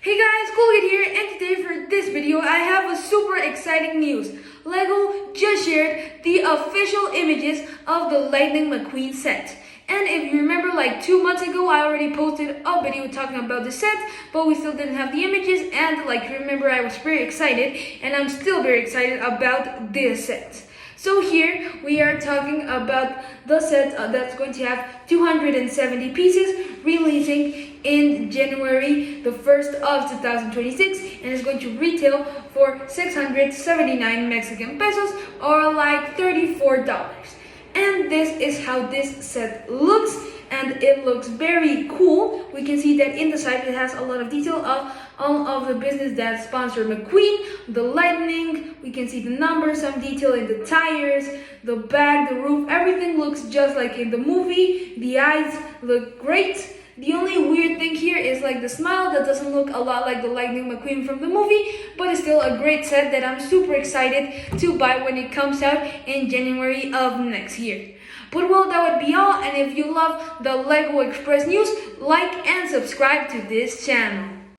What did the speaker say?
Hey guys, Colgate here, and today for this video I have a super exciting news. LEGO just shared the official images of the Lightning McQueen set. And if you remember, like 2 months ago, I already posted a video talking about the set, but we still didn't have the images. And like remember, I was very excited, and I'm still very excited about this set. So here we are talking about the set that's going to have 270 pieces, releasing in January the 1st of 2026, and it's going to retail for 679 Mexican pesos, or like $34. And this is how this set looks, and it looks very cool. We can see that in the side it has a lot of detail of all of the business that sponsor McQueen, the lightning. We can see the numbers, some detail in the tires, the back, the roof. Everything looks just like in the movie. The eyes look great. The only weird thing here is like the smile that doesn't look a lot like the Lightning McQueen from the movie, but it's still a great set that I'm super excited to buy when it comes out in January of next year. But well, that would be all, and if you love the LEGO Express news, like and subscribe to this channel.